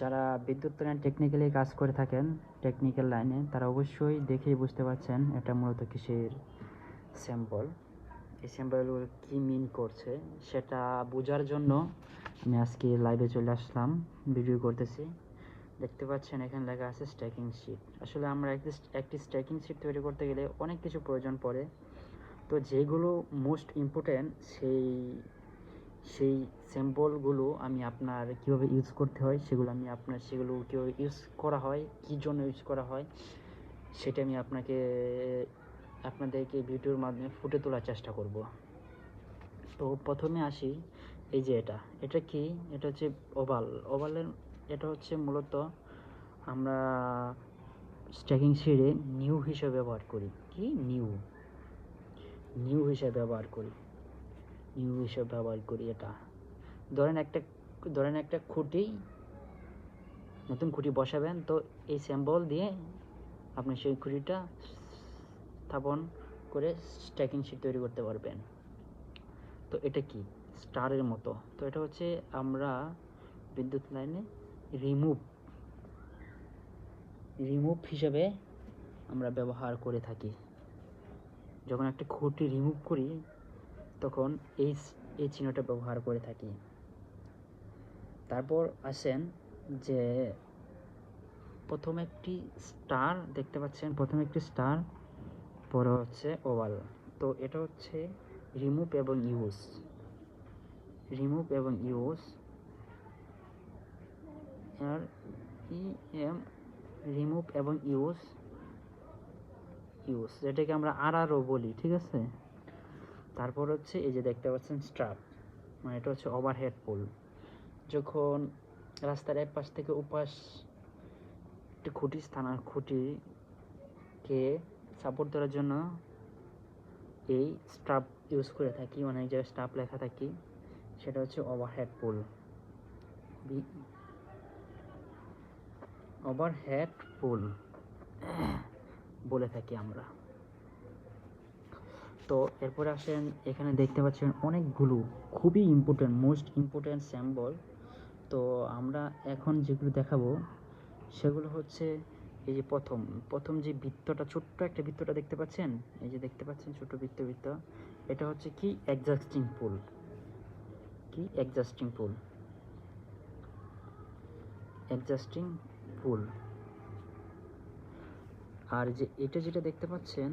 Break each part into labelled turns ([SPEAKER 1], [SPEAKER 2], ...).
[SPEAKER 1] যারা বিদ্যুৎ line technically কাজ করে থাকেন, টেকনিক্যাল লাইনে, তারা অবশ্যই দেখেই বুঝতে পারছেন এটা মূলত কিসের স্যাম্পল। এই স্যাম্পলগুলো কী মিন করছে সেটা বোঝার জন্য আমি আজকে লাইভে চলে আসলাম, ভিডিও করতেছি। দেখতে পাচ্ছেন এখানে লেখা আছে স্ট্যাকিং শিট। আসলে আমরা একটি স্ট্যাকিং শিট তৈরি করতে গেলে অনেক কিছু প্রয়োজন পড়ে। তো যেগুলো মোস্ট ইম্পর্ট্যান্ট সেই স্যাম্পলগুলো আমি আপনার কীভাবে ইউজ করতে হয় সেগুলো কীভাবে ইউজ করা হয়, কী জন্য ইউজ করা হয়, সেটা আমি আপনাদেরকে ভিডিওর মাধ্যমে ফুটে তোলার চেষ্টা করব। তো প্রথমে আসি, এই যে এটা কি, এটা হচ্ছে ওভালের। এটা হচ্ছে মূলত আমরা স্ট্যাকিং শিটে নিউ হিসেবে ব্যবহার করি। কি নিউ হিসেবে ব্যবহার করি এটা। ধরেন একটা নতুন খুঁটি বসাবেন, তো এই স্যাম্পল দিয়ে আপনি সেই খুঁটিটা স্থাপন করে স্ট্যাকিং শিট তৈরি করতে পারবেন। তো এটা কি স্টারের মতো। তো এটা হচ্ছে আমরা বিদ্যুৎ লাইনে রিমুভ হিসেবে আমরা ব্যবহার করে থাকি। যখন একটা খুঁটি রিমুভ করি তখন এই চিহ্নটা ব্যবহার করে থাকি। তারপর আসেন যে প্রথম একটি স্টার দেখতে পাচ্ছেন, পরে হচ্ছে ওভাল। তো এটা হচ্ছে রিমুভ এবং ইউজ আর রিমুভ এবং ইউজ, যেটাকে আমরা আরও বলি, ঠিক আছে। তারপর হচ্ছে এই যে দেখতে পাচ্ছেন স্ট্রাপ, মানে এটা হচ্ছে ওভারহেড পুল। যখন রাস্তার এক পাশ থেকে ওপাশ একটি খুঁটিকে সাপোর্ট দেওয়ার জন্য এই স্ট্রাপ ইউজ করে থাকি, অনেক জায়গায় স্ট্রাপ লেখা থাকি, সেটা হচ্ছে ওভারহেড পুল বলে থাকি আমরা। তো এরপরে আসেন, এখানে দেখতে পাচ্ছেন অনেকগুলো খুবই মোস্ট ইম্পর্ট্যান্ট স্যাম্পল। তো আমরা এখন যেগুলো দেখাবো সেগুলো হচ্ছে এই যে প্রথম যে বৃত্তটা, ছোট্ট একটা বৃত্তটা দেখতে পাচ্ছেন, এই যে দেখতে পাচ্ছেন ছোট বৃত্ত, এটা হচ্ছে কি অ্যাডজাস্টিং পুল। আর যে এটা যেটা দেখতে পাচ্ছেন,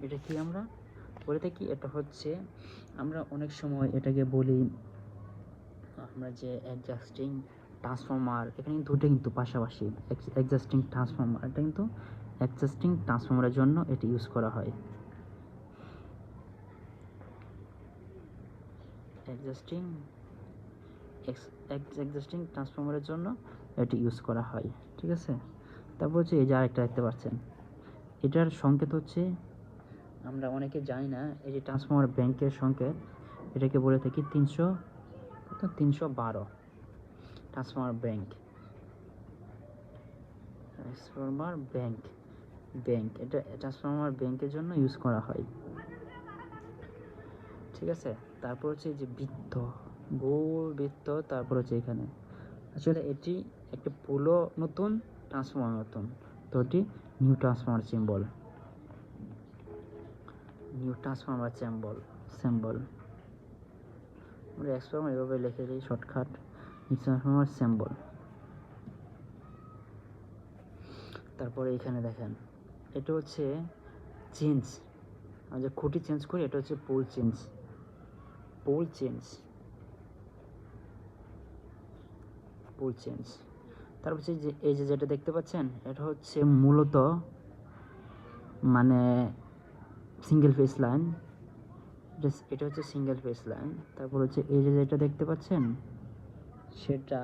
[SPEAKER 1] এটা কি আমরা বলে থাকি, এটা হচ্ছে আমরা অনেক সময় এটাকে বলি আমরা যে অ্যাডজাস্টিং ট্রান্সফর্মার। এখানে দুটো কিন্তু পাশাপাশি, অ্যাডজাস্টিং ট্রান্সফর্মার, এটা কিন্তু অ্যাডজাস্টিং ট্রান্সফর্মারের জন্য এটি ইউজ করা হয়। অ্যাডজাস্টিং ট্রান্সফর্মারের জন্য এটি ইউজ করা হয়, ঠিক আছে। তারপর হচ্ছে এই যে আরেকটা দেখতে পাচ্ছেন, এটার সংকেত হচ্ছে, আমরা অনেকে জানি না, এই যে ট্রান্সফর্মার ব্যাংকের সংকেত, এটাকে বলে থাকি 312 ট্রান্সফর্মার ব্যাংক। এটা ট্রান্সফর্মার ব্যাংকের জন্য ইউজ করা হয়, ঠিক আছে। তারপর হচ্ছে যে গোল বৃত্ত, তারপর হচ্ছে এখানে আসলে এটি একটা পুলো নতুন, ট্রান্সফর্মার নতুন, তো এটি নিউ ট্রান্সফর্মার সিম্বল। আমরা এক্সপ্লোর এভাবে লিখে দিই শর্টকাট, নিউ ট্রান্সফর্মার সিম্বল। তারপরে এখানে দেখেন, এটা হচ্ছে চেঞ্জ, আমরা যে খুঁটি চেঞ্জ করি, এটা হচ্ছে পোল চেঞ্জ। তারপর হচ্ছে যে এই যে যেটা দেখতে পাচ্ছেন, এটা হচ্ছে মূলত মানে সিঙ্গেল ফেজ লাইন, এটা হচ্ছে সিঙ্গেল ফেজ লাইন। তারপর হচ্ছে এই যে যেটা দেখতে পাচ্ছেন, সেটা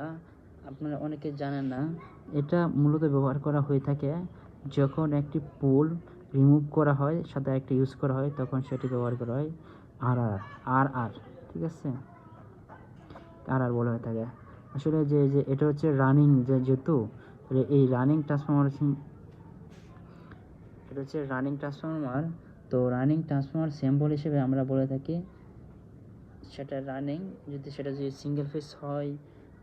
[SPEAKER 1] আপনারা অনেকে জানেন না, এটা মূলত ব্যবহার করা হয়ে থাকে যখন একটি পোল রিমুভ করা হয়, সাথে একটা ইউজ করা হয়, তখন সেটি ব্যবহার করা হয় আর, ঠিক আছে, আর বলা হয়ে থাকে। আসলে যে এটা হচ্ছে রানিং, যেহেতু এই রানিং ট্রান্সফর্মার, এটা হচ্ছে রানিং ট্রান্সফর্মার, তো রানিং ট্রান্সফর্মার সিম্বল হিসেবে আমরা বলে থাকি সেটা রানিং। যদি সিঙ্গেল ফেজ হয়,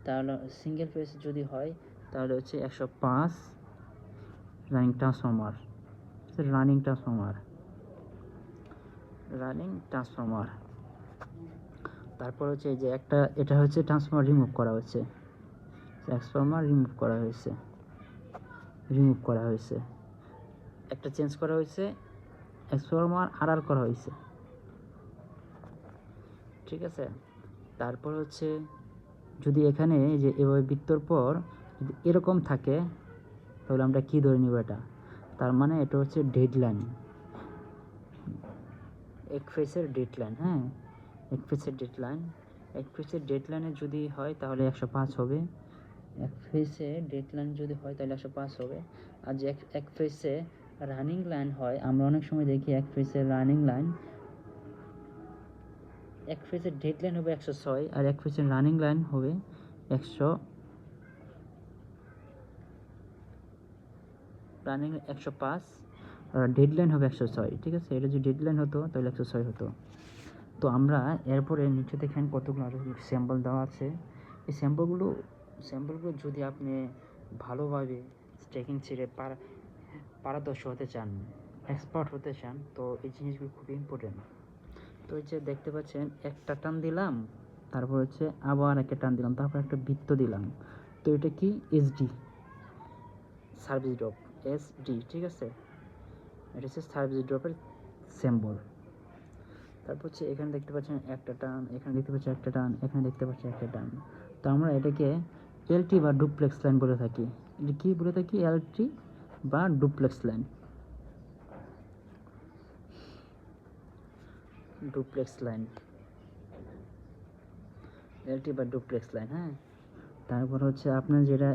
[SPEAKER 1] তাহলে সিঙ্গেল ফেজ যদি হয় তাহলে হচ্ছে 105 রানিং ট্রান্সফরমার, রানিং ট্রান্সফরমার। তারপর হচ্ছে এই যে একটা, এটা হচ্ছে ট্রান্সফরমার রিমুভ করা হচ্ছে, ট্রান্সফরমার রিমুভ করা হয়েছে, একটা চেঞ্জ করা হয়েছে, ট্রান্সফরমার আর করা হয়েছে, ঠিক আছে। তারপর হচ্ছে যদি এখানে যে এভাবে বৃত্তর পর যদি এরকম থাকে তাহলে আমরা কি ধরে নিব, এটা তার মানে এটা হচ্ছে ডেডলাইন, এক ফেসের ডেডলাইন। হ্যাঁ, এক ফেসের ডেডলাইনে যদি হয় তাহলে 105 হবে, এক ফেসে ডেডলাইন যদি হয় তাহলে 105 হবে। আর যে এক ফেসে রানিং লাইন হয়, আমরা অনেক সময় দেখি এক ফেসে রানিং লাইন, এক ফেসের ডেডলাইন হবে 106 আর এক ফেসের রানিং লাইন হবে 105 আর ডেডলাইন হবে 106, ঠিক আছে। এটা যদি ডেডলাইন হতো তাহলে 106 হতো। তো আমরা এরপরে নিচে দেখেন কতগুলো আরও স্যাম্পল দেওয়া আছে। এই স্যাম্পলগুলো যদি আপনি ভালোভাবে স্ট্যাকিং ছেড়ে পারদর্শী হতে চান, এক্সপার্ট হতে চান, তো এই জিনিসগুলো খুবই ইম্পর্টেন্ট। তো এই যে দেখতে পাচ্ছেন, একটা টান দিলাম, তারপর হচ্ছে আবার একটা টান দিলাম, তারপর একটা বৃত্ত দিলাম, তো এটা কি এসডি, সার্ভিস ড্রপ, এসডি, ঠিক আছে। এটা হচ্ছে সার্ভিস ড্রপের সিম্বল। তারপর হচ্ছে এখানে দেখতে পাচ্ছেন একটা টান, এখানে দেখতে পাচ্ছেন একটা টান, এখানে দেখতে পাচ্ছেন একটা টান। তো আমরা এটাকে এলটি বা ডুপ্লেক্স লাইন বলে থাকি। এটা কি বলে থাকি? এলটি বা ডুপ্লেক্স লাইন, এলটি বা ডুপ্লেক্স লাইন। হ্যাঁ, তারপর হচ্ছে আপনার যেটা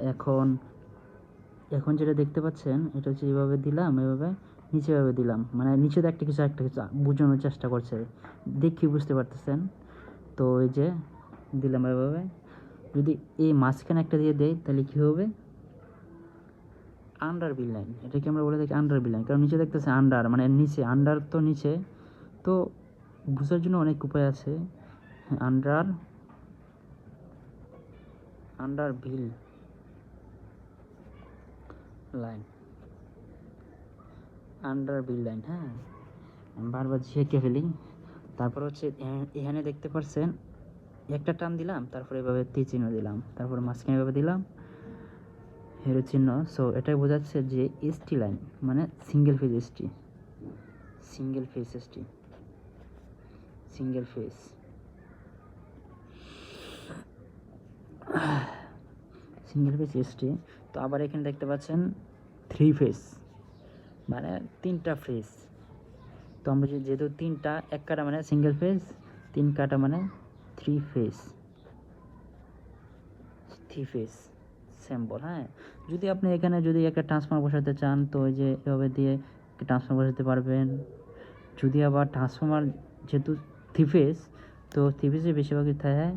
[SPEAKER 1] এখন যেটা দেখতে পাচ্ছেন, এটা হচ্ছে এইভাবে দিলাম, এভাবে নিচে এভাবে দিলাম, মানে নিচে একটা কিছু বোঝানোর চেষ্টা করছে, দেখি বুঝতে পারতেছেন। তো এই যে দিলাম এভাবে, যদি এই মাঝখানে একটা দিয়ে দেয় তাহলে কী হবে? আন্ডার বিল লাইন। এটাকে আমরা বলে থাকি আন্ডার বিল লাইন, কারণ নিচে দেখতেছে আন্ডার, মানে নিচে, আন্ডার তো নিচে, তো বোঝার জন্য অনেক উপায় আছে। আন্ডার বিল লাইন, হ্যাঁ, আমি বারবার ঝেঁকে ফেলি। তারপর হচ্ছে এখানে দেখতে পাচ্ছেন একটা টান দিলাম, তারপরে এভাবে তীর চিহ্ন দিলাম, তারপরে মাঝখানে এভাবে দিলাম হেরো চিহ্ন। সো এটাই বোঝাচ্ছে যে এসটি লাইন মানে single phase ST, single phase ST. তো আবার এখানে দেখতে পাচ্ছেন 3 ফেজ মানে 3টা ফেজ। তো আমরা যেহেতু 3টা, এক কাটা মানে সিঙ্গেল ফেজ, 3 কাটা মানে 3 ফেজ স্যাম্পল। হ্যাঁ, যদি আপনি এখানে যদি একটা ট্রান্সফর্মার বসাতে চান, তো ওই যে এভাবে দিয়ে ট্রান্সফর্মার বসাতে পারবেন। যদি আবার ট্রান্সফর্মার যেহেতু 3 ফেজ, তো 3 ফেজে বেশিরভাগই থাকে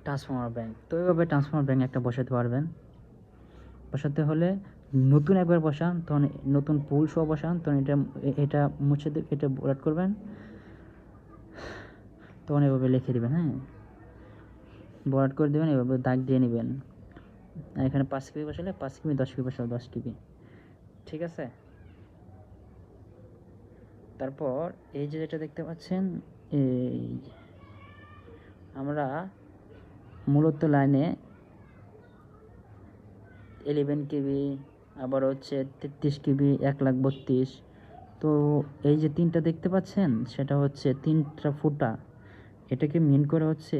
[SPEAKER 1] ট্রান্সফর্মার ব্যাংক। তো এইভাবে ট্রান্সফর্মার ব্যাংক একটা বসাতে পারবেন। বসাতে হলে নতুন একবার বসান, তখন নতুন পুল সহ বসান, তখন এটা মুছে এটা বোরাট করবেন, তখন এভাবে লিখে দেবেন। হ্যাঁ, বোরাট করে দেবেন, এভাবে দাগ দিয়ে নেবেন। আর এখানে 5 কেবি বসালে 5 কেবি, 10 কেবি বসালে 10 কেবি, ঠিক আছে। তারপর এই যে যেটা দেখতে পাচ্ছেন, এই আমরা মূলত লাইনে 11 কেবি, আবার হচ্ছে 33 কেবি, 1,32,000। তো এই যে 3টা দেখতে পাচ্ছেন, সেটা হচ্ছে 3টা ফুটা, এটাকে মেন করে হচ্ছে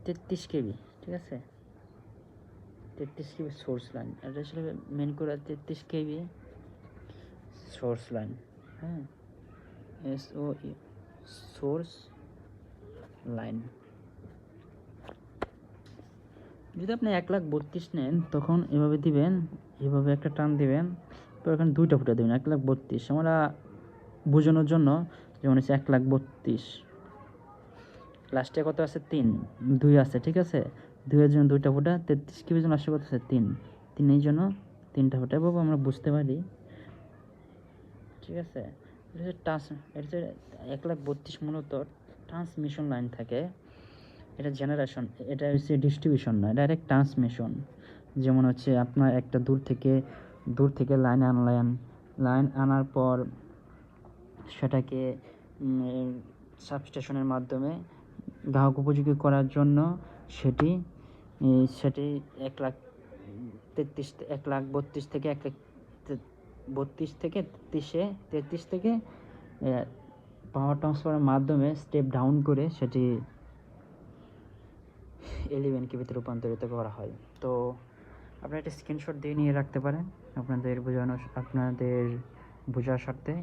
[SPEAKER 1] 33 কেবি, ঠিক আছে। 33 কেবি সোর্স লাইন, এটা আসলে মেন করে 33 কেবি সোর্স লাইন। হ্যাঁ, SOE সোর্স লাইন। যদি আপনি 1,32,000 নেন, তখন এভাবে দিবেন, এভাবে একটা টান দিবেন, তো এখানে 2টা ফুটা দেবেন। 1,32,000 আমরা বোঝানোর জন্য, যেমন হচ্ছে 1,32,000, লাস্টে কত আছে? 2 আছে, ঠিক আছে। 2-এর জন্য 2টা ফুটা, 33 কেবির জন্য লাস্টে কত আছে? 3 এই জন্য 3টা ফুটা, এভাবে আমরা বুঝতে পারি, ঠিক আছে। এটা হচ্ছে 1,32,000 মূলত ট্রান্সমিশন লাইন থাকে। এটা জেনারেশন, এটা হচ্ছে ডিস্ট্রিবিউশন না, ডাইরেক্ট ট্রান্সমিশন। যেমন হচ্ছে আপনার একটা দূর থেকে লাইন আনলেন, লাইন আনার পর সেটাকে সাবস্টেশনের মাধ্যমে গ্রাহক উপযোগী করার জন্য সেটি সেটি 1,32 থেকে 1,32 থেকে 33 থেকে পাওয়ার ট্রান্সফারের মাধ্যমে স্টেপ ডাউন করে সেটি 11 কেবিতে রূপান্তরিত করা হয়। তো আপনারা একটা স্ক্রিনশট দিয়ে নিয়ে রাখতে পারেন আপনাদের বোঝার স্বার্থে।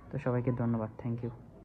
[SPEAKER 1] তো সবাইকে ধন্যবাদ, থ্যাংক ইউ।